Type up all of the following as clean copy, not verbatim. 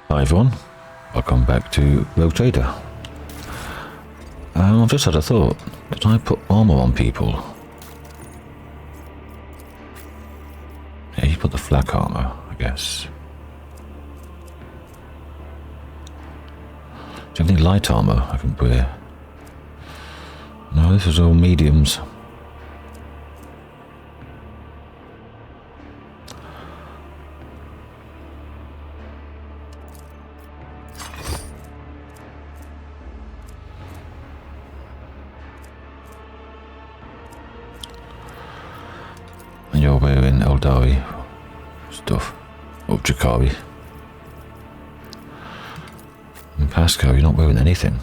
Hi everyone, welcome back to Rogue Trader. I've just had a thought. Did I put armor on people? Yeah, you put the flak armor, I guess. Do you have any light armor I can wear? No, this is all mediums. And you're wearing Eldari stuff. Or Jakari. And Pasco, you're not wearing anything.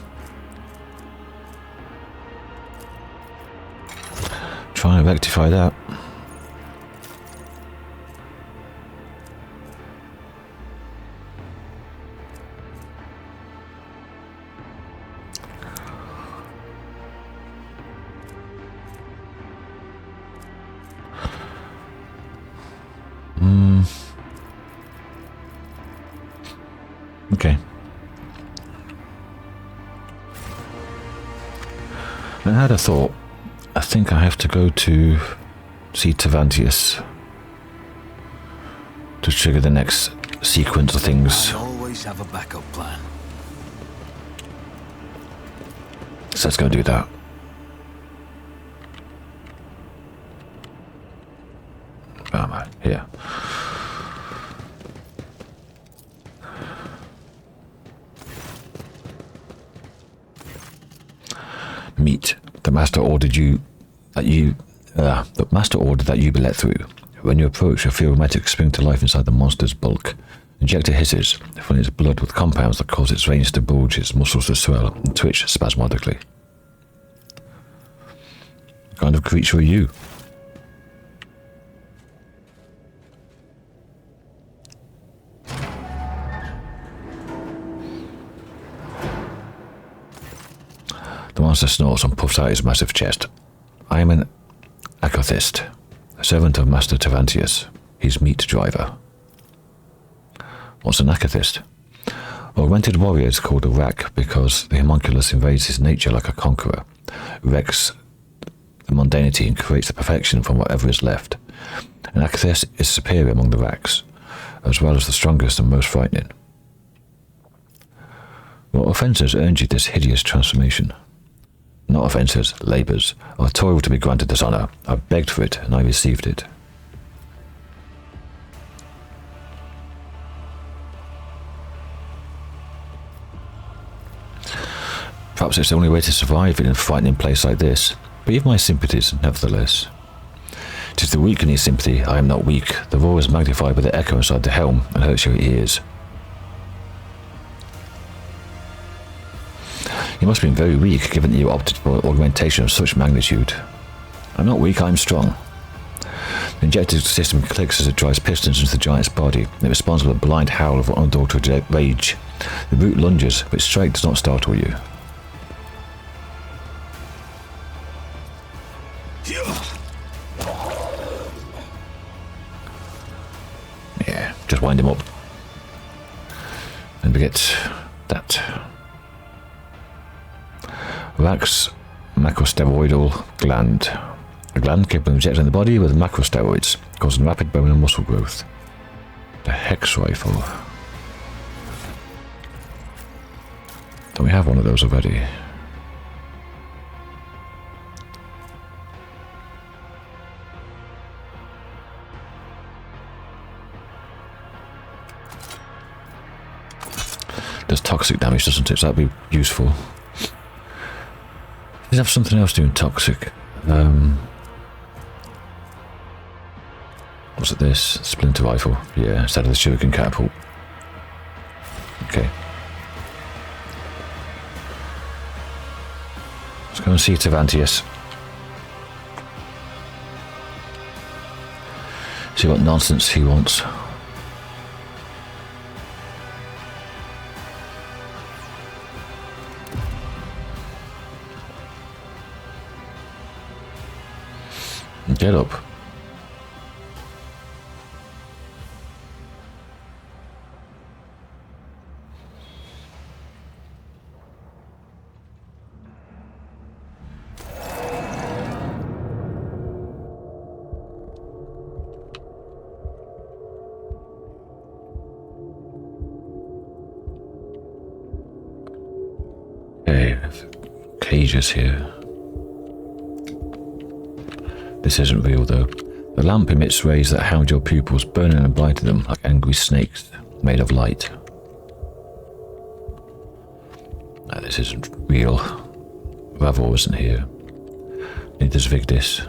Trying to rectify that. Okay. I had a thought. I think I have to go to see Tervantias to trigger the next sequence of things. I always have a backup plan. So let's go do that. Where am I? Here. Meet. The master ordered that you be let through. When you approach, a ferrometric spring to life inside the monster's bulk. Injector hisses, filling its blood with compounds that cause its veins to bulge, its muscles to swell, and twitch spasmodically. What kind of creature are you? The monster snorts and puffs out his massive chest. I am an Akathist, a servant of Master Tervantias, his meat driver. What's an Akathist? Augmented warrior is called a Rak because the homunculus invades his nature like a conqueror, wrecks the mundanity and creates the perfection from whatever is left. An Akathist is superior among the Raks, as well as the strongest and most frightening. What offences earned you this hideous transformation? Not offences, labours. I toiled to be granted this honour. I begged for it, and I received it. Perhaps it's the only way to survive in a frightening place like this, but you've my sympathies, nevertheless. 'Tis the weak in his sympathy. I am not weak. The roar is magnified by the echo inside the helm and hurts your ears. You must have been very weak, given that you opted for augmentation of such magnitude. I'm not weak, I'm strong. The injector system clicks as it drives pistons into the giant's body. It responds with a blind howl of unadulterated rage. The brute lunges, but its strike does not startle you. Yeah, just wind him up. And we get that. Rak's macrosteroidal gland. A gland capable of injecting the body with macrosteroids, causing rapid bone and muscle growth. The Hex Rifle. Don't we have one of those already? Does toxic damage, doesn't it? So that'd be useful. Does it have something else doing toxic? Was it this? Splinter rifle? Yeah, instead of the shuriken catapult. Okay. Let's go and see Tervantias. See what nonsense he wants. Get up. Okay, cages here. This isn't real though. The lamp emits rays that hound your pupils, burning and biting them like angry snakes made of light. No, this isn't real. Ravor isn't here. Neither's Vigdis.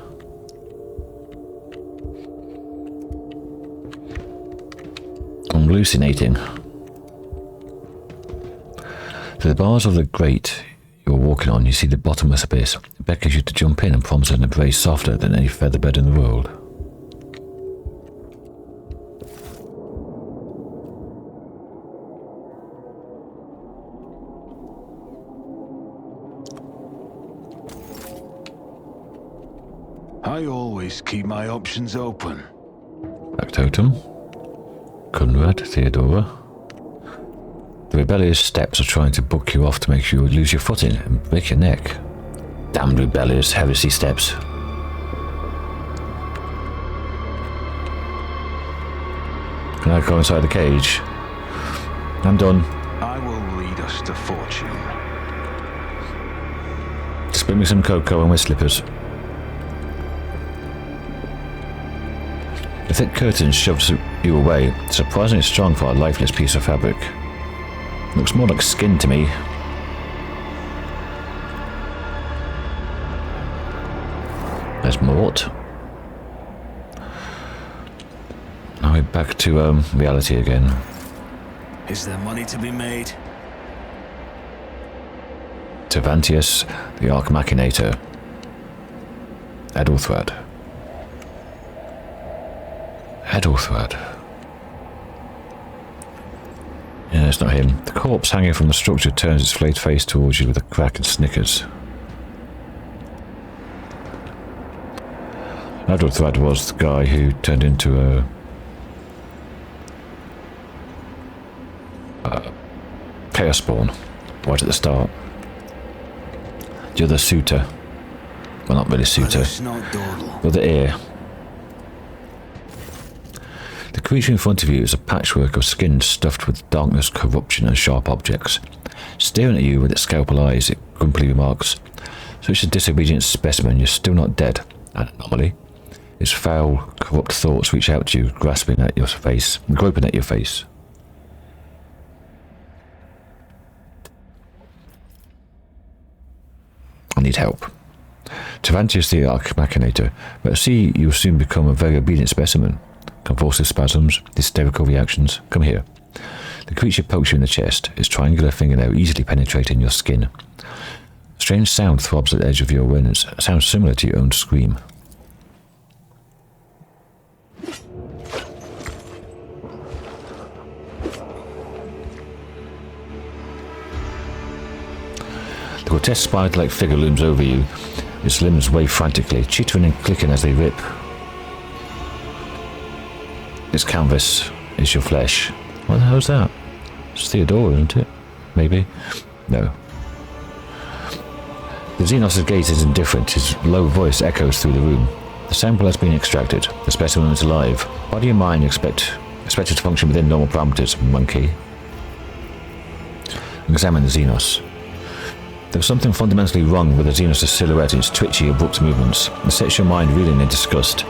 I'm hallucinating. Through the bars of the grate you're walking on, you see the bottomless abyss. It beckons you to jump in and promises an embrace softer than any featherbed in the world. I always keep my options open. Factotum. Conrad, Theodora. The rebellious steps are trying to buck you off to make you lose your footing and break your neck. Damn rebellious heresy steps. Can I go inside the cage? I'm done. I will lead us to fortune. Just bring me some cocoa and my slippers. The thick curtain shoves you away, surprisingly strong for a lifeless piece of fabric. Looks more like skin to me. There's Mort. Now we're back to reality again. Is there money to be made? Tervantias, the Archmachinator. Edelthrad. Edelthrad. Yeah, it's not him. The corpse hanging from the structure turns its flayed face towards you with a crack and snickers. Edelthrad was the guy who turned into a Chaos Spawn right at the start. The other suitor. Well, not really suitor. But the ear. The creature in front of you is a patchwork of skin stuffed with darkness, corruption and sharp objects. Staring at you with its scalpel eyes, it grumpily remarks, "Such a disobedient specimen, you're still not dead." An anomaly. Its foul, corrupt thoughts reach out to you, groping at your face. I need help. Tervantias the Archmachinator, but I see you'll soon become a very obedient specimen. Convulsive spasms, hysterical reactions. Come here. The creature pokes you in the chest, its triangular fingernail easily penetrating your skin. A strange sound throbs at the edge of your awareness, a sound similar to your own scream. The grotesque spider-like figure looms over you, its limbs wave frantically, chittering and clicking as they rip. Its canvas is your flesh. What the hell's that? It's Theodora, isn't it? Maybe? No. The Xenos' gaze is indifferent, his low voice echoes through the room. The sample has been extracted. The specimen is alive. Body and mind expected to function within normal parameters, monkey. Examine the Xenos. There was something fundamentally wrong with the Xenos' silhouette and its twitchy, abrupt movements. It sets your mind reeling in disgust.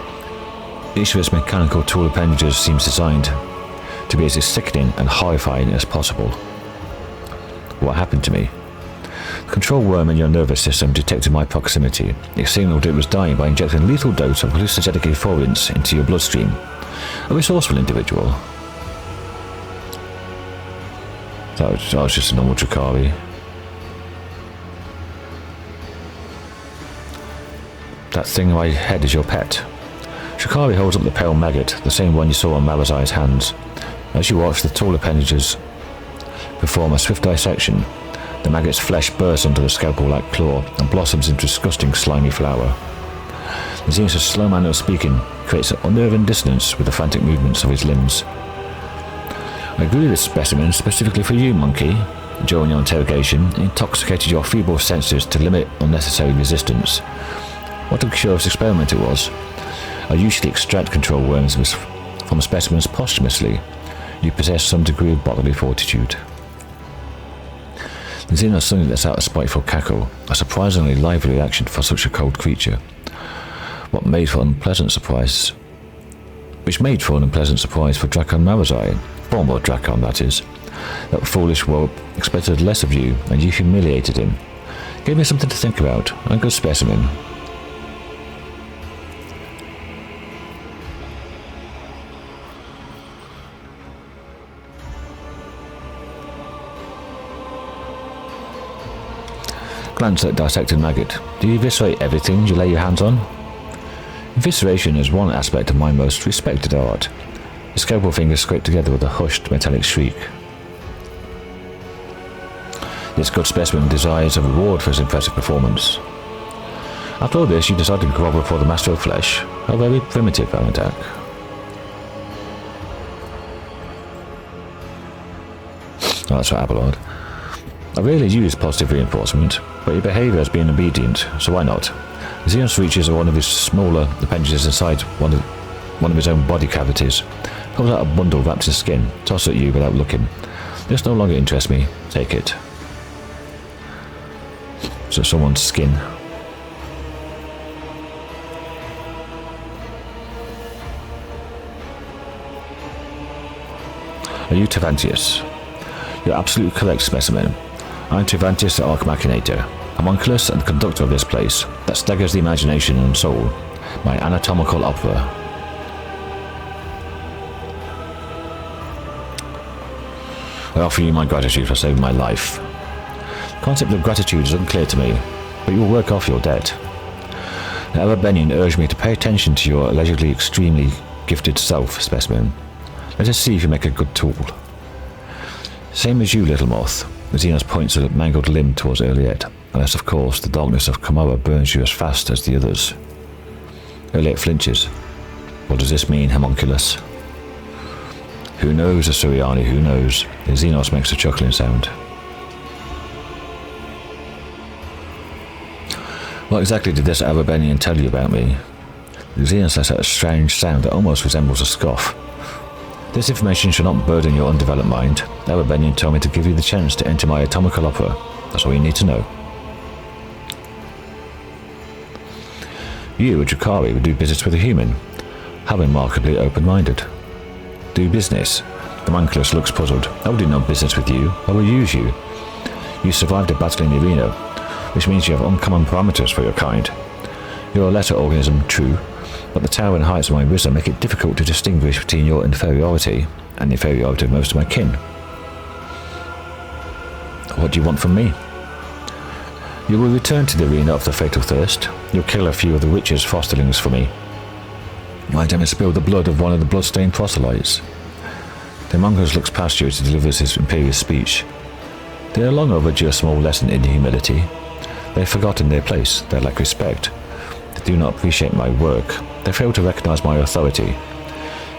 Each of its mechanical tool appendages seems designed to be as sickening and horrifying as possible. What happened to me? The control worm in your nervous system detected my proximity. It signaled it was dying by injecting a lethal dose of hallucinogenic effluents into your bloodstream. A resourceful individual. That was just a normal Drakari. That thing in my head is your pet. Drakari holds up the pale maggot, the same one you saw on Malazai's hands. As you watch the tall appendages perform a swift dissection, the maggot's flesh bursts onto the scalpel-like claw and blossoms into a disgusting slimy flower. The Xenos' slow manner of speaking creates an unnerving dissonance with the frantic movements of his limbs. "I grew this specimen specifically for you, monkey." During your interrogation, it intoxicated your feeble senses to limit unnecessary resistance. What a curious experiment it was. I usually extract control worms from specimens posthumously. You possess some degree of bodily fortitude. Xenos suddenly lets out a spiteful cackle, a surprisingly lively reaction for such a cold creature. Which made for an unpleasant surprise for Drakon Marazai, former Drakon that is. That foolish whelp expected less of you, and you humiliated him. Gave me something to think about, a good specimen. Glance at dissected maggot. Do you eviscerate everything you lay your hands on? Evisceration is one aspect of my most respected art. The scalpel fingers scrape together with a hushed metallic shriek. This good specimen desires a reward for his impressive performance. After all this, you decided to grovel before the master of flesh. How very primitive an attack. Oh, that's right, Abelard. I rarely use positive reinforcement, but your behaviour has been obedient, so why not? Xenos reaches one of his smaller appendages inside one of his own body cavities, pulls out a bundle wrapped in skin, tosses it at you without looking. This no longer interests me. Take it. So someone's skin. Are you Tervantias? You're absolutely correct, specimen. I'm Tervantias the Archmachinator, homunculus and conductor of this place that staggers the imagination and soul, my Anatomical Opera. I offer you my gratitude for saving my life. The concept of gratitude is unclear to me, but you will work off your debt. The Arabenian urged me to pay attention to your allegedly extremely gifted self, specimen. Let us see if you make a good tool. Same as you, little moth. Xenos points a mangled limb towards Erliet, unless of course the darkness of Kamara burns you as fast as the others. Erliet flinches. What does this mean, homunculus? Who knows, Asuriani, who knows? The Xenos makes a chuckling sound. What exactly did this Arabenian tell you about me? The Xenos lets out a strange sound that almost resembles a scoff. This information should not burden your undeveloped mind. Arabenian told me to give you the chance to enter my Anatomical Opera. That's all you need to know. You, a Drakari, would do business with a human. How remarkably open-minded. Do business? The homunculus looks puzzled. I will do no business with you. I will use you. You survived a battle in the arena, which means you have uncommon parameters for your kind. You're a lesser organism, true, but the towering heights of my wisdom make it difficult to distinguish between your inferiority and the inferiority of most of my kin. What do you want from me? You will return to the arena of the Fatal Thirst. You'll kill a few of the witch's fosterlings for me. You might even spill the blood of one of the blood-stained proselytes. The homunculus looks past you as he delivers his imperious speech. They are long overdue a small lesson in humility. They have forgotten their place. They lack respect. They do not appreciate my work. They fail to recognize my authority.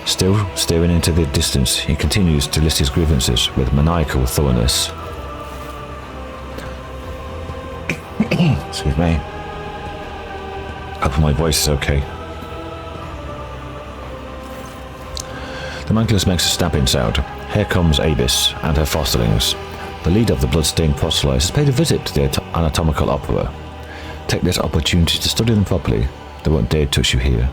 Still staring into the distance, he continues to list his grievances with maniacal thoroughness. Excuse me. Hope my voice is okay. The homunculus makes a snapping sound. Here comes Abyss and her fosterlings. The leader of the blood-stained proselytes has paid a visit to the Anatomical Opera. Take this opportunity to study them properly. They won't dare touch you here.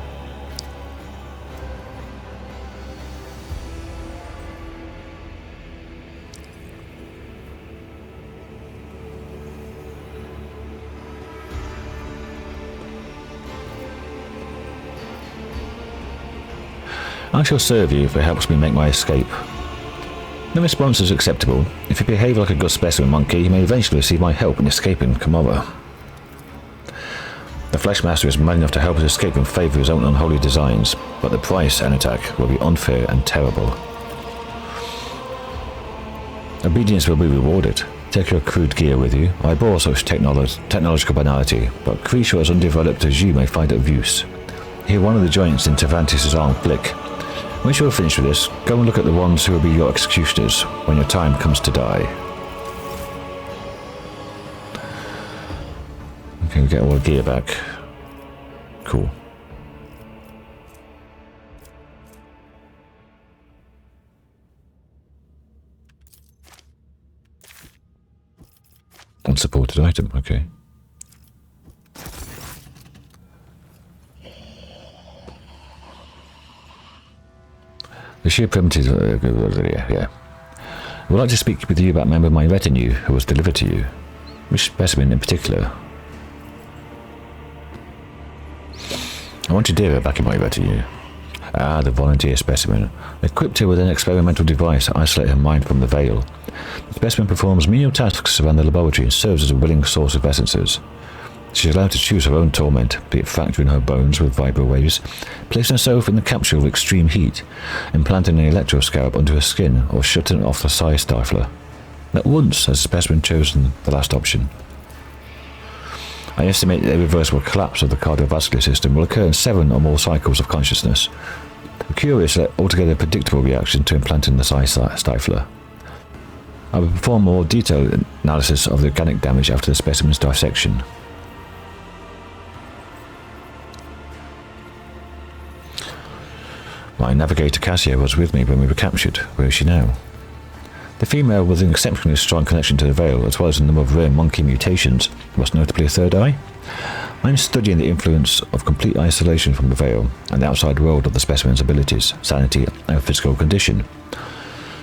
I shall serve you if it helps me make my escape. The response is acceptable. If you behave like a good specimen monkey, you may eventually receive my help in escaping Kamara. The Fleshmaster is mad enough to help us escape in favour of his own unholy designs, but the price, Anatak, will be unfair and terrible. Obedience will be rewarded. Take your crude gear with you. I bore such technological banality, but creature as undeveloped as you may find it of use. Hear one of the joints in Tervantias' arm flick. When you're finished with this, go and look at the ones who will be your executioners when your time comes to die. Okay, we get all the gear back. Cool. Unsupported item, okay. The sheer primitives, yeah. I would like to speak with you about a member of my retinue who was delivered to you. Which specimen in particular? I want Idira back in my retinue. Ah, the volunteer specimen. Equipped her with an experimental device to isolate her mind from the veil. The specimen performs menial tasks around the laboratory and serves as a willing source of essences. She is allowed to choose her own torment, be it fracturing her bones with vibro waves, placing herself in the capsule of extreme heat, implanting an electroscarab under her skin, or shutting off the psi stifler. At once has the specimen chosen the last option. I estimate that the irreversible collapse of the cardiovascular system will occur in 7 or more cycles of consciousness. A curious yet altogether predictable reaction to implanting the psi stifler. I will perform a more detailed analysis of the organic damage after the specimen's dissection. My navigator Cassia was with me when we were captured. Where is she now? The female with an exceptionally strong connection to the veil, as well as a number of rare monkey mutations, most notably a third eye. I am studying the influence of complete isolation from the veil and the outside world of the specimen's abilities, sanity, and physical condition.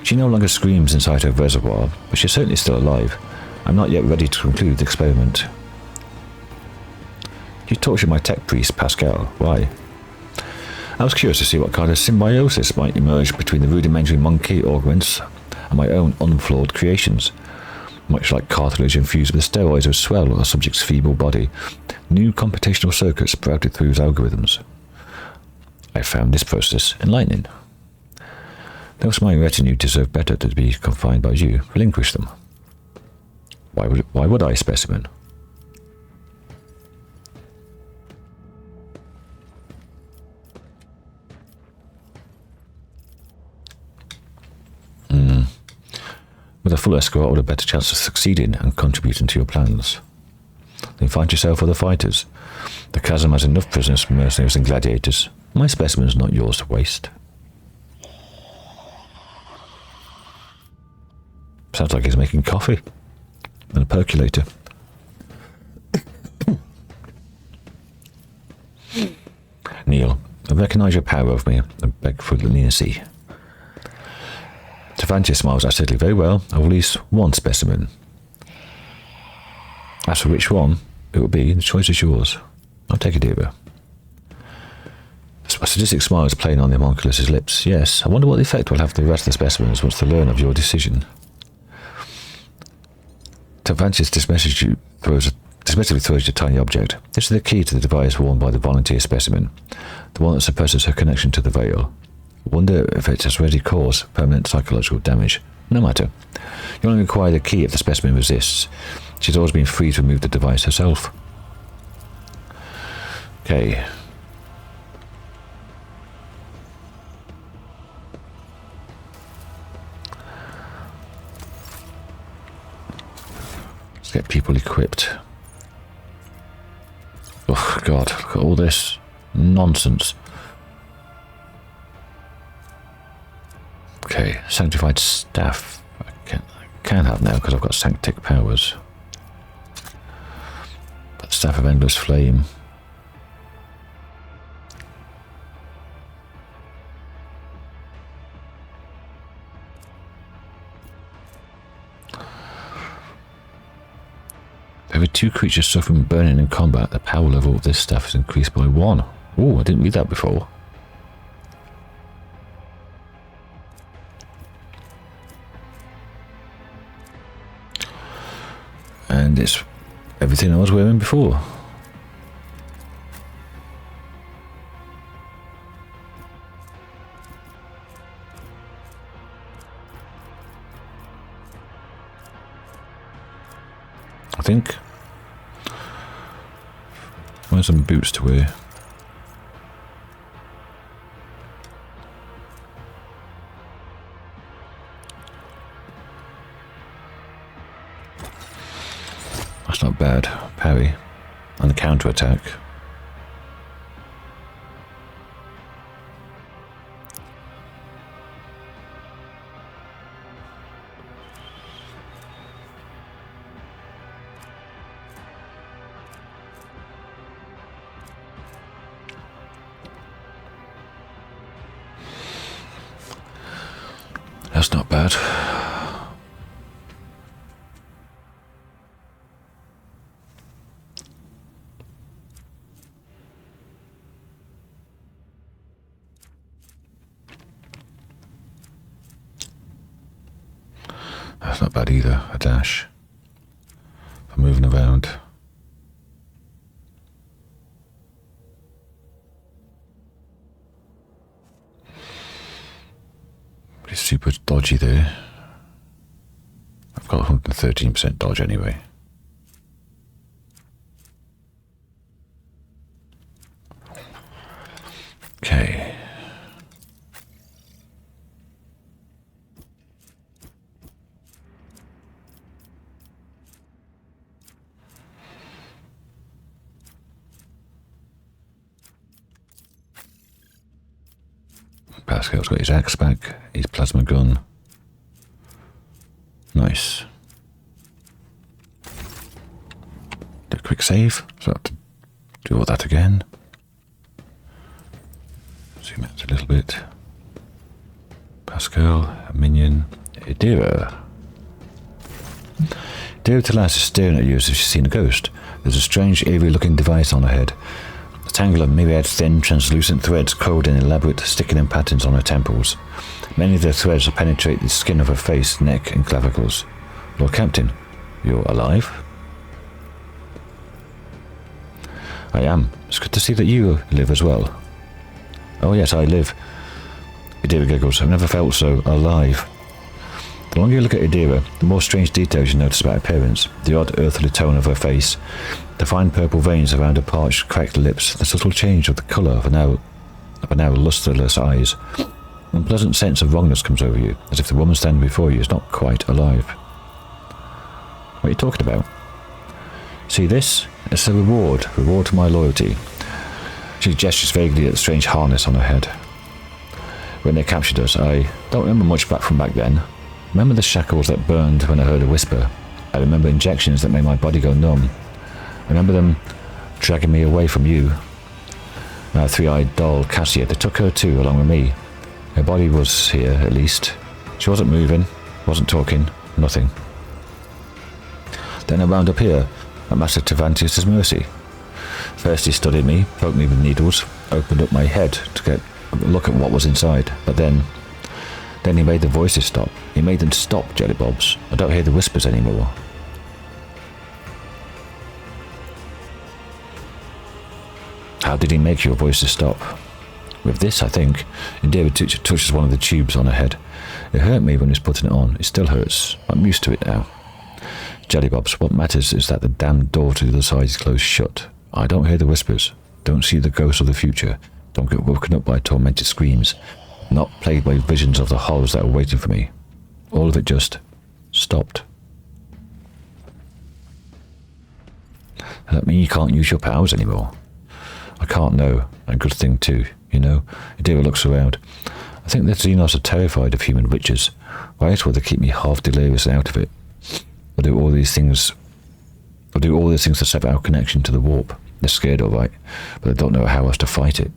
She no longer screams inside her reservoir, but she is certainly still alive. I am not yet ready to conclude the experiment. You tortured my tech priest, Pascal. Why? I was curious to see what kind of symbiosis might emerge between the rudimentary monkey augments and my own unflawed creations. Much like cartilage infused with steroids would swell a subject's feeble body, new computational circuits sprouted through his algorithms. I found this process enlightening. Those my retinue deserve better to be confined by you. Relinquish them. Why would I, specimen? With a full escort, with a better chance of succeeding and contributing to your plans. Then find yourself other fighters. The chasm has enough prisoners, mercenaries and gladiators. My specimen's not yours to waste. Sounds like he's making coffee. And a percolator. Neil, I recognise your power of me and beg for leniency. Tervantias smiles acidly. Very well, I will release one specimen. As for which one it will be, the choice is yours. I'll take it, Idira. A sadistic smile is playing on the homunculus's lips. Yes, I wonder what the effect will have on the rest of the specimens once they learn of your decision. Tervantias dismissively throws your tiny object. This is the key to the device worn by the volunteer specimen, the one that suppresses her connection to the veil. Wonder if it has already caused permanent psychological damage. No matter. You only require the key if the specimen resists. She's always been free to remove the device herself. Okay. Let's get people equipped. Oh God, look at all this nonsense. Okay, sanctified staff. I can have now because I've got sanctic powers. But staff of endless flame. Every 2 creatures suffer from burning in combat, the power level of this staff is increased by 1. Oh, I didn't read that before. And it's everything I was wearing before. I think. Find some boots to wear. That's not bad. Parry. And the counter-attack. That's not bad. That's not bad either, a dash. For moving around. It's super dodgy there. I've got 113% dodge anyway. Okay. Pascal's got his axe back, his plasma gun. Nice. Do a quick save, so I have to do all that again. Zoom out a little bit. Pascal, a minion, Idira. Idira Tlass is staring at you as if she's seen a ghost. There's a strange, eerie looking device on her head. A tangle of myriad thin, translucent threads coiled in elaborate, stick-in patterns on her temples. Many of the threads penetrate the skin of her face, neck, and clavicles. Lord Captain, you're alive? I am. It's good to see that you live as well. Oh yes, I live. Idira giggles. I've never felt so alive. The longer you look at Idira, the more strange details you notice about her appearance. The odd earthly tone of her face, the fine purple veins around her parched, cracked lips, the subtle change of the colour of her now lustreless eyes. An unpleasant sense of wrongness comes over you, as if the woman standing before you is not quite alive. What are you talking about? See this? It's a reward to my loyalty. She gestures vaguely at the strange harness on her head. When they captured us, I don't remember much from back then. I remember the shackles that burned when I heard a whisper. I remember injections that made my body go numb. I remember them dragging me away from you. Our three-eyed doll, Cassia, they took her too, along with me. Her body was here, at least. She wasn't moving, wasn't talking, nothing. Then I wound up here, at Master Tervantias' mercy. First he studied me, poked me with needles, opened up my head to get a look at what was inside, but then he made the voices stop. He made them stop, Jellybobs. I don't hear the whispers anymore. How did he make your voices stop? With this, I think. Idira touches one of the tubes on her head. It hurt me when he was putting it on. It still hurts. I'm used to it now. Jellybobs, what matters is that the damned door to the other side is closed shut. I don't hear the whispers. Don't see the ghosts of the future. Don't get woken up by tormented screams. Not plagued by visions of the horrors that are waiting for me. All of it just stopped. Does that mean you can't use your powers anymore? I can't know, and good thing too, you know. Idira looks around. I think the Xenos are terrified of human witches. Why else would they keep me half delirious and out of it? They'll do all these things to sever our connection to the warp. They're scared, all right, but they don't know how else to fight it.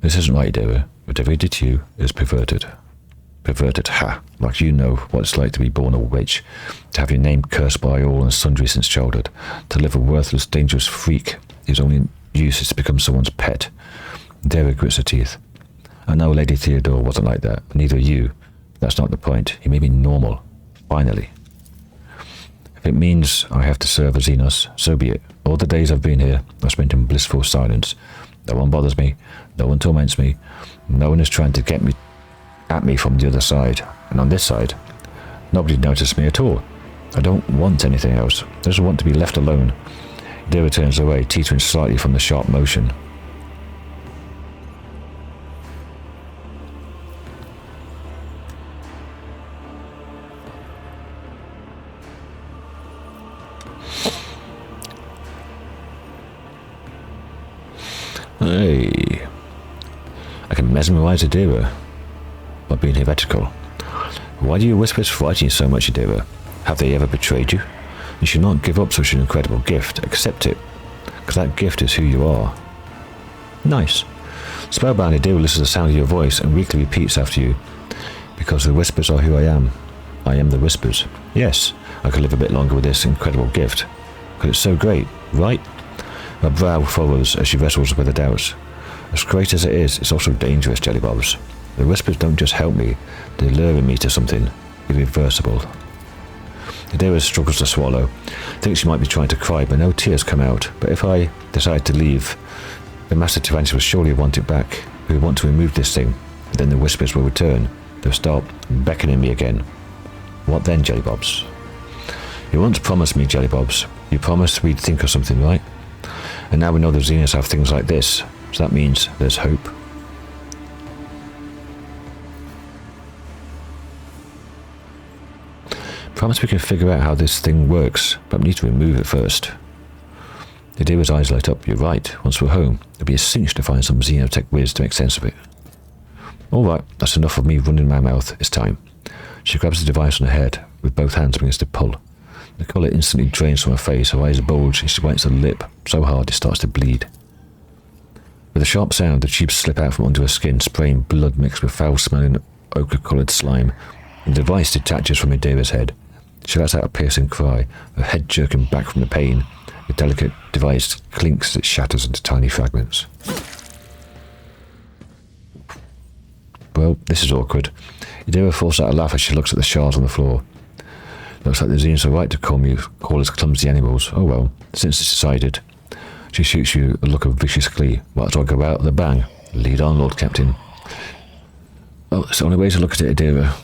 This isn't right, Idira. Whatever he did to you is perverted. Perverted, ha! Like you know what it's like to be born a witch, to have your name cursed by all and sundry since childhood, to live a worthless, dangerous freak whose only use is to become someone's pet. Idira grits her teeth. I know Lady Theodore wasn't like that, neither are you. That's not the point. You made me normal. Finally. If it means I have to serve a Xenos, so be it. All the days I've been here, I've spent in blissful silence. No one bothers me. No one torments me. No one is trying to get me at me from the other side. And on this side, nobody noticed me at all. I don't want anything else. I just want to be left alone. Idira turns away, teetering slightly from the sharp motion. Hey, I can mesmerize Idira by being heretical. Why do your whispers frighten you so much, Idira? Have they ever betrayed you? You should not give up such an incredible gift. Accept it, because that gift is who you are. Nice. Spellbound, Idira listens to the sound of your voice and weakly repeats after you. Because the whispers are who I am. I am the whispers. Yes, I could live a bit longer with this incredible gift. Because it's so great, right? Her brow furrows as she wrestles with her doubts. As great as it is, it's also dangerous, Jellybobs. The whispers don't just help me, they're luring me to something irreversible. Idira struggles to swallow. Thinks she might be trying to cry, but no tears come out. But if I decide to leave, the Master Tervantias will surely want it back. We want to remove this thing, and then the whispers will return. They'll start beckoning me again. What then, Jellybobs? You once promised me, Jellybobs. You promised we'd think of something, right? And now we know the Xenians have things like this, so that means there's hope. Promise we can figure out how this thing works, but we need to remove it first. Idira's eyes light up. You're right. Once we're home, it'll be a cinch to find some xenotech whiz to make sense of it. Alright, that's enough of me running my mouth. It's time. She grabs the device on her head, with both hands begins to pull. The colour instantly drains from her face, her eyes bulge, and she bites the lip so hard it starts to bleed. With a sharp sound, the tubes slip out from under her skin, spraying blood mixed with foul-smelling, ochre-coloured slime. The device detaches from Idira's head. She lets out a piercing cry, her head jerking back from the pain. The delicate device clinks as it shatters into tiny fragments. Well, this is awkward. Idira forces out a laugh as she looks at the shards on the floor. Looks like the Xenians are right to call us clumsy animals. Oh well, since it's decided. She shoots you a look of vicious glee. Might as well go out with a bang. Lead on, Lord Captain. Well, it's the only way to look at it, Idira.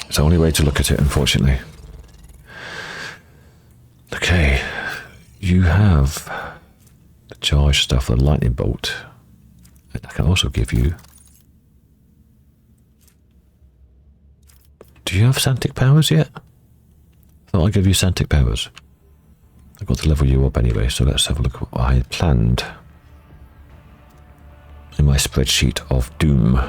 It's the only way to look at it, unfortunately. Okay, you have the charge stuff, the lightning bolt. And I can also give you... Do you have Santic powers yet? I thought I'd give you Santic powers. I've got to level you up anyway, so let's have a look at what I had planned in my spreadsheet of doom.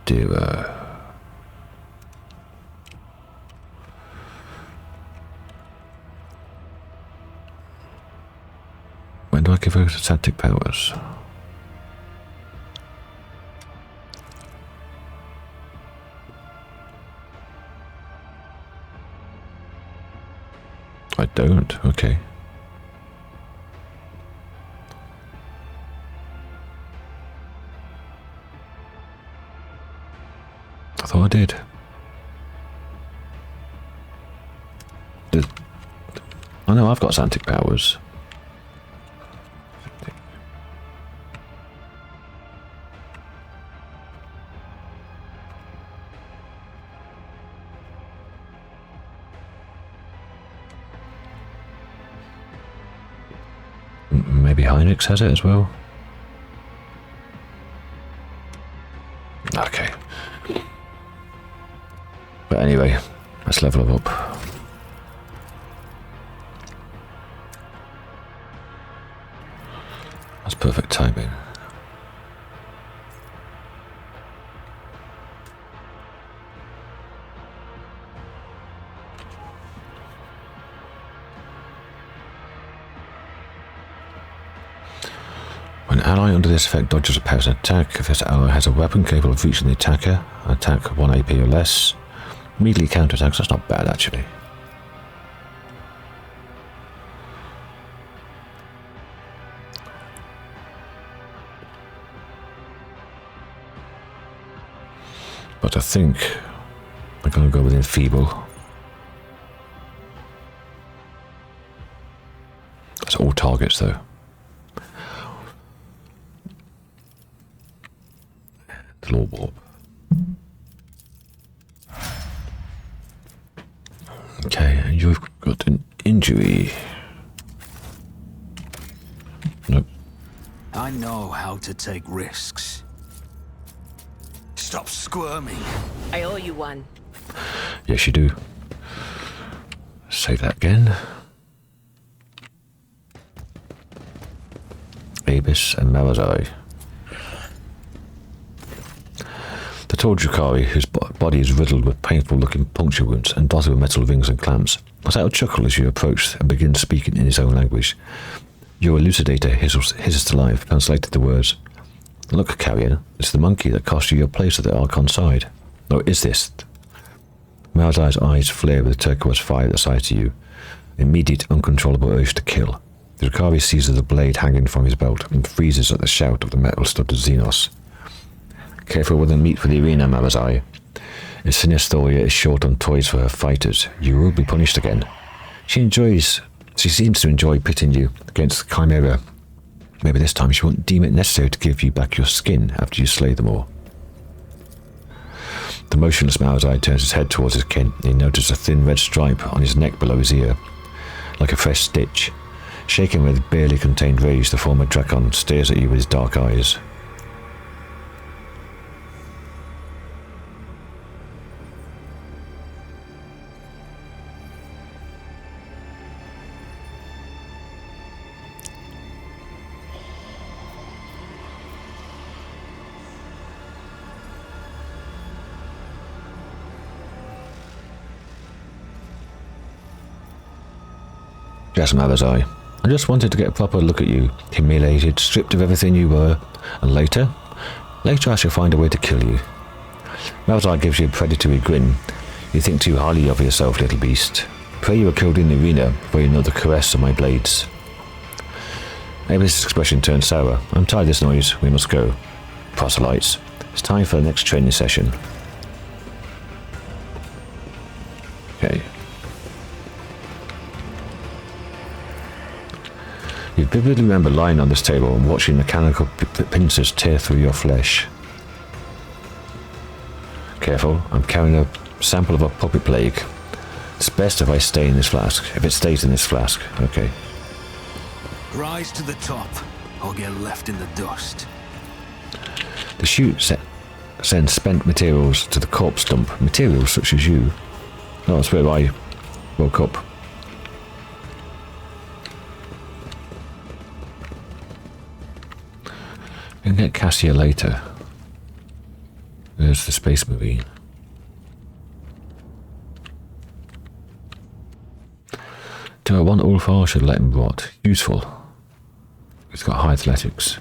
Idira. When do I give her Santic powers? I don't, okay. I thought I did. I know I've got Santic powers. Maybe Heinrichs has it as well. Okay. But anyway, let's level her up. That's perfect timing. When an ally under this effect dodges a powerful attack, if this ally has a weapon capable of reaching the attacker, attack 1 AP or less, immediately counterattacks. That's not bad, actually. But I think I'm going to go with Enfeeble. That's all targets, though. The Law Warp. Okay, and you've got an injury. Nope. I know how to take risks. Stop squirming. I owe you one. Yes, you do. Say that again. Abis and Malazai. The tall Drakari, whose body is riddled with painful-looking puncture wounds and dotted with metal rings and clamps, let out a chuckle as you approach and begin speaking in his own language. Your elucidator hisses to life, translated the words. Look, Carrion, it's the monkey that cost you your place at the Archon's side. Or is this? Malazai's eyes flare with turquoise fire at the sight of you. Immediate, uncontrollable urge to kill. The Drakari seizes the blade hanging from his belt and freezes at the shout of the metal-studded Xenos. Careful with the meat for the arena, Malazai. If Sinistoria is short on toys for her fighters, you will be punished again. She seems to enjoy pitting you against the Chimera. Maybe this time she won't deem it necessary to give you back your skin after you slay them all. The motionless Malazai turns his head towards his kin, and he notices a thin red stripe on his neck below his ear, like a fresh stitch. Shaken with barely contained rage, the former Drakon stares at you with his dark eyes. Yes, Malazai. I just wanted to get a proper look at you, humiliated, stripped of everything you were, and later I shall find a way to kill you. Malazai gives you a predatory grin. You think too highly of yourself, little beast. Pray you were killed in the arena, where you know the caress of my blades. Maybe this expression turns sour. I'm tired of this noise. We must go. Proselytes. It's time for the next training session. Okay. You vividly remember lying on this table and watching mechanical pincers tear through your flesh. Careful, I'm carrying a sample of a puppet plague. It's best if I stay in this flask. If it stays in this flask, okay. Rise to the top, or get left in the dust. The chute sends spent materials to the corpse dump. Materials such as you. Oh, that's where I woke up. I can get Cassia later. There's the Space Marine. Do I want Ulfar? Should let him rot. Useful. He's got high athletics.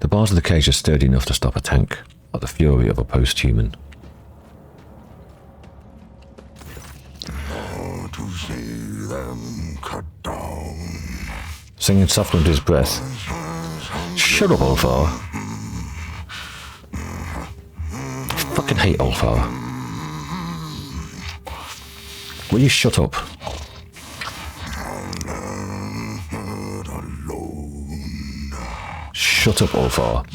The bars of the cage are sturdy enough to stop a tank, like the fury of a post-human. To see them cut down. Singing softly under his breath. Shut up, Ulfar. I fucking hate Ulfar. Will you shut up? Shut up, Ulfar.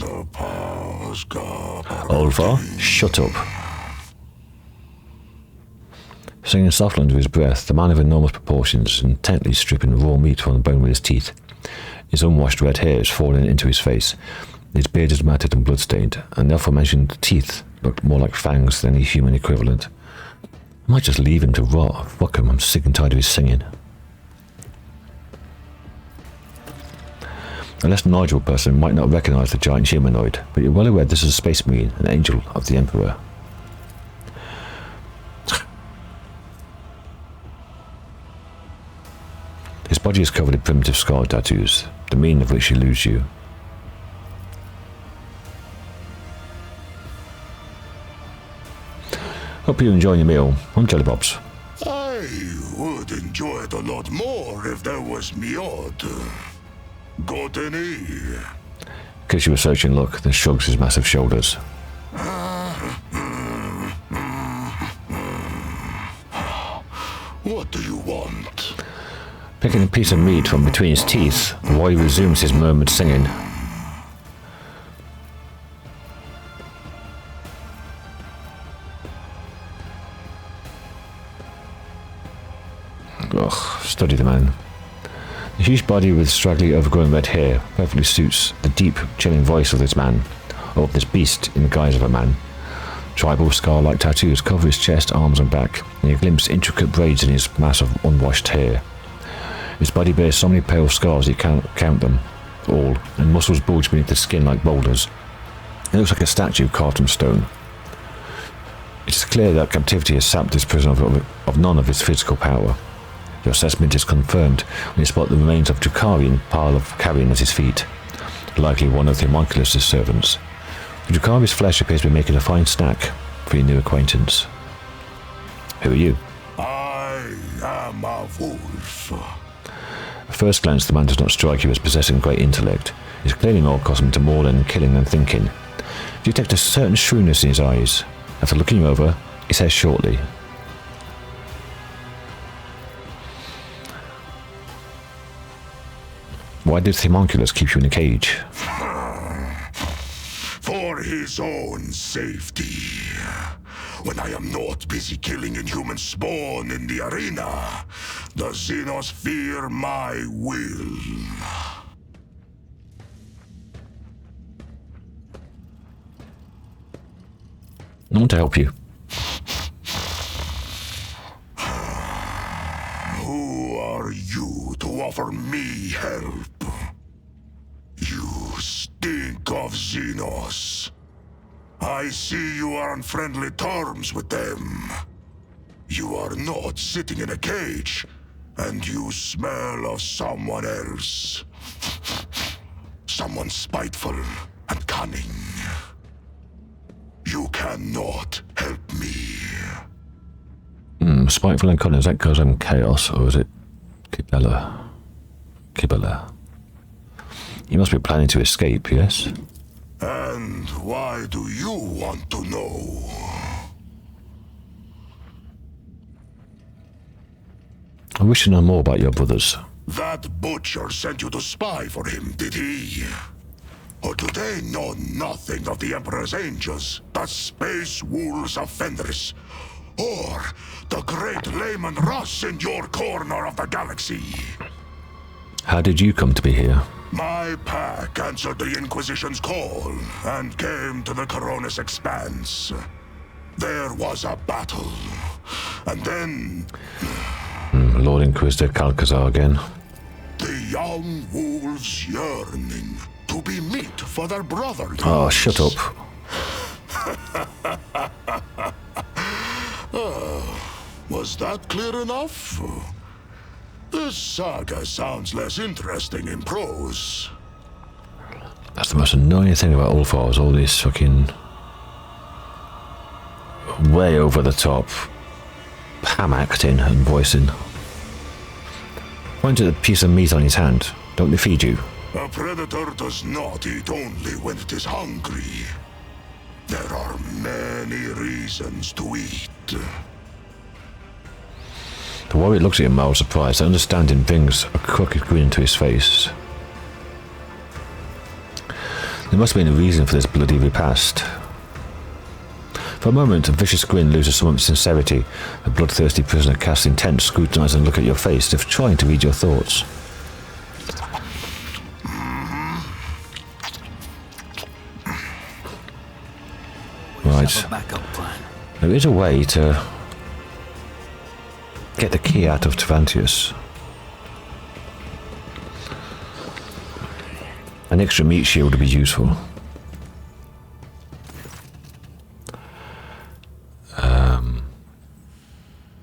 Ulfar, shut up. Singing softly under his breath, the man of enormous proportions is intently stripping raw meat from the bone with his teeth. His unwashed red hair is falling into his face. His beard is matted and bloodstained, and the aforementioned teeth look more like fangs than any human equivalent. I might just leave him to rot. Fuck him, I'm sick and tired of his singing. A less knowledgeable person might not recognise the giant humanoid, but you're well aware this is a Space Marine, an angel of the Emperor. His body is covered in primitive scar tattoos, the meaning of which eludes you. Hope you're enjoying your meal. I'm Jelly Bobs. I would enjoy it a lot more if there was meat. Got any? Gives you a searching look, then shrugs his massive shoulders. What do you want? Picking a piece of meat from between his teeth, while he resumes his murmured singing. Ugh, study the man. The huge body with straggly overgrown red hair perfectly suits the deep, chilling voice of this man, or of this beast in the guise of a man. Tribal scar-like tattoos cover his chest, arms and back, and you glimpse intricate braids in his mass of unwashed hair. His body bears so many pale scars you can't count them all, and muscles bulge beneath the skin like boulders. It looks like a statue carved from stone. It is clear that captivity has sapped this prisoner of none of its physical power. Your assessment is confirmed when you spot the remains of Drukarian pile of carrion at his feet, likely one of the Homunculus' servants. The Drukari's flesh appears to be making a fine snack for your new acquaintance. Who are you? I am a wolf. At first glance, the man does not strike you as possessing great intellect. He is clearly more accustomed to more than killing and thinking. You detect a certain shrewdness in his eyes. After looking you over, he says shortly, "Why did the Homunculus keep you in a cage?" For his own safety. When I am not busy killing inhuman spawn in the arena, the Xenos fear my will. I want to help you. Who are you to offer me help? You stink of Xenos. I see you are on friendly terms with them. You are not sitting in a cage, and you smell of someone else. Someone spiteful and cunning. You cannot help me. Spiteful and cunning, is that because I'm chaos, or is it Kibela? You must be planning to escape, yes? And why do you want to know? I wish to know more about your brothers. That butcher sent you to spy for him, did he? Or do they know nothing of the Emperor's angels, the space wolves of Fenris, or the great Layman Russ in your corner of the galaxy? How did you come to be here? My pack answered the Inquisition's call and came to the Koronus Expanse. There was a battle, and then... Lord Inquisitor Calcazar again. The young wolves yearning to be meat for their brother. Oh, shut up. Was that clear enough? This saga sounds less interesting in prose. That's the most annoying thing about Ulfar, is all this fucking way over the top ham acting and voicing. Point at a piece of meat on his hand. Don't they feed you? A predator does not eat only when it is hungry. There are many reasons to eat. The warrior looks at him mild surprised. Understanding brings a crooked grin to his face. There must have been a reason for this bloody repast. For a moment, a vicious grin loses some of its sincerity. The bloodthirsty prisoner casts intense, scrutinizing look at your face, as if trying to read your thoughts. Right. There is a way to get the key out of Tervantias. An extra meat shield would be useful.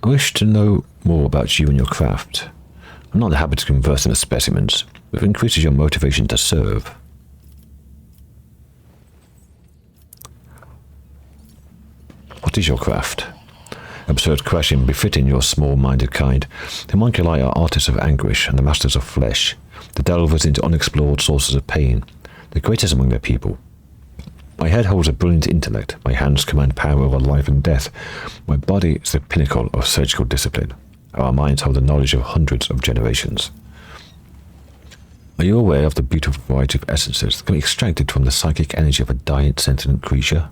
I wish to know more about you and your craft. I'm not in the habit of conversing with specimens, but it increases your motivation to serve. What is your craft? Absurd question befitting your small-minded kind. The homunculi are artists of anguish and the masters of flesh, the delvers into unexplored sources of pain, the greatest among their people. My head holds a brilliant intellect, my hands command power over life and death, my body is the pinnacle of surgical discipline, our minds hold the knowledge of hundreds of generations. Are you aware of the beautiful variety of essences that can be extracted from the psychic energy of a dying sentient creature?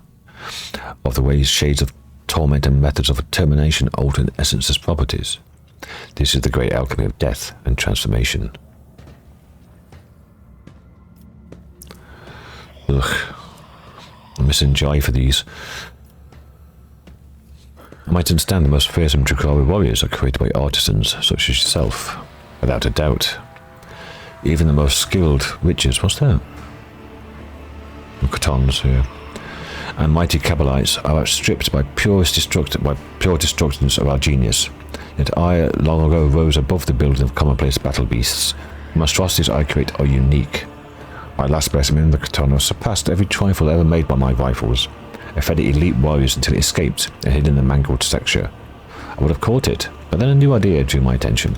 Of the ways, shades of torment and methods of termination alter an essence's properties? This is the great alchemy of death and transformation. Ugh. I'm missing joy for these. I might understand the most fearsome Drukari warriors are created by artisans such as yourself, without a doubt. Even the most skilled witches, what's that? Katans here. and mighty Cabalites are outstripped by pure destructions of our genius. Yet I long ago rose above the building of commonplace battle beasts. The monstrosities I create are unique. My last specimen, the katana, surpassed every trifle ever made by my rifles. I fed it elite warriors until it escaped and hid in the mangled structure. I would have caught it, but then a new idea drew my attention.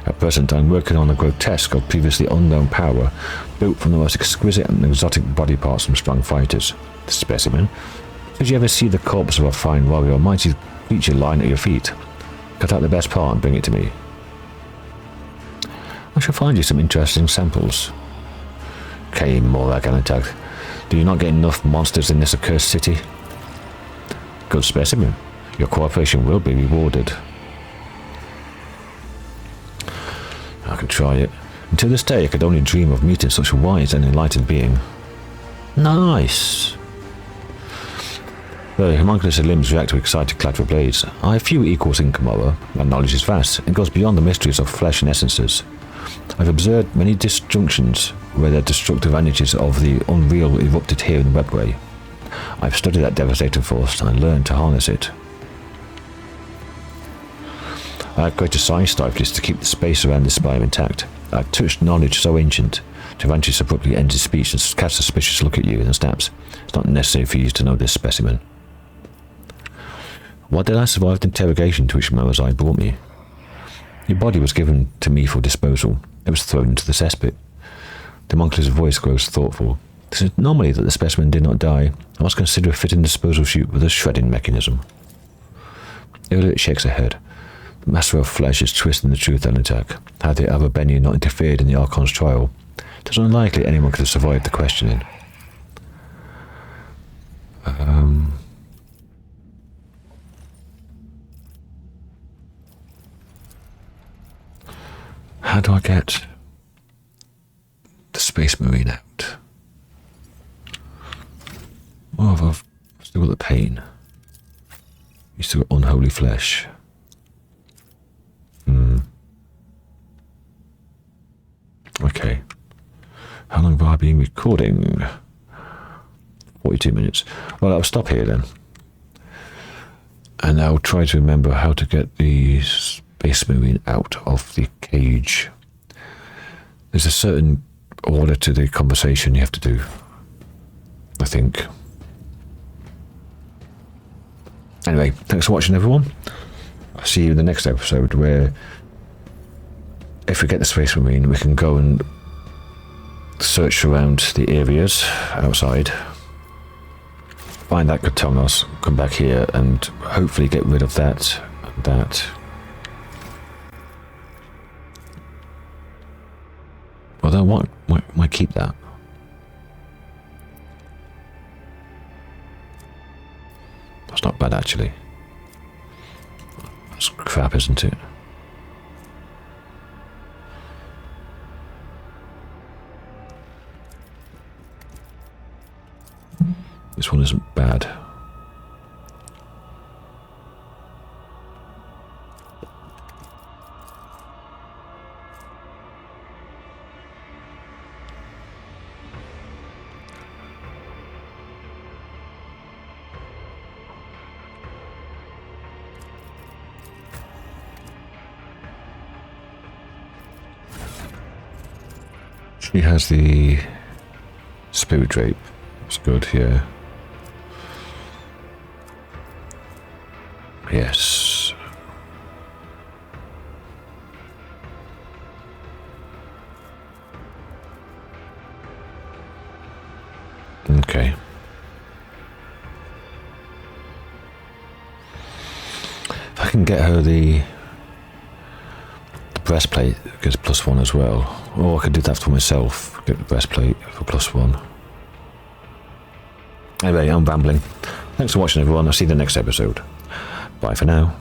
At present, I'm working on a grotesque of previously unknown power, built from the most exquisite and exotic body parts from strong fighters. The specimen. Did you ever see the corpse of a fine warrior or mighty creature lying at your feet? Cut out the best part and bring it to me. I shall find you some interesting samples. Okay, Morak Anatag. Do you not get enough monsters in this accursed city? Good specimen. Your cooperation will be rewarded. I can try it. Until this day, I could only dream of meeting such a wise and enlightened being. Nice! The homunculus limbs react to excited clatter of blades. I have few equals in Kamara. My knowledge is vast, and goes beyond the mysteries of flesh and essences. I've observed many disjunctions where the destructive energies of the unreal erupted here in the webway. I've studied that devastating force and learned to harness it. I have created science stiflers to keep the space around this spire intact. I've touched knowledge so ancient. Tervantias abruptly ends his speech and casts a suspicious look at you and snaps. It's not necessary for you to know this specimen. Why did I survive the interrogation to which Moazai brought me? Your body was given to me for disposal. It was thrown into the cesspit. The homunculus' voice grows thoughtful. This is an anomaly that the specimen did not die. I must consider a fitting disposal chute with a shredding mechanism. Idira shakes her head. The master of flesh is twisting the truth on attack. Had the Avabeni not interfered in the Archon's trial, it is unlikely anyone could have survived the questioning. How do I get the Space Marine out? Oh, I've still got the pain. You still got unholy flesh. Okay. How long have I been recording? 42 minutes. Well, I'll stop here then. And I'll try to remember how to get the Space Marine out of the cage. There's a certain order to the conversation you have to do, I think. Anyway, thanks for watching, everyone. I'll see you in the next episode, where if we get the Space Marine, we can go and search around the areas outside, find that Koronus, come back here and hopefully get rid of that and that. Although, why keep that? That's not bad, actually. That's crap, isn't it? This one isn't bad. She has the spirit drape. It's good, yeah. Yes. Okay. If I can get her the breastplate, it gets +1 as well. Or I could do that for myself, get the breastplate for +1. Anyway, I'm rambling. Thanks for watching, everyone. I'll see you in the next episode. Bye for now.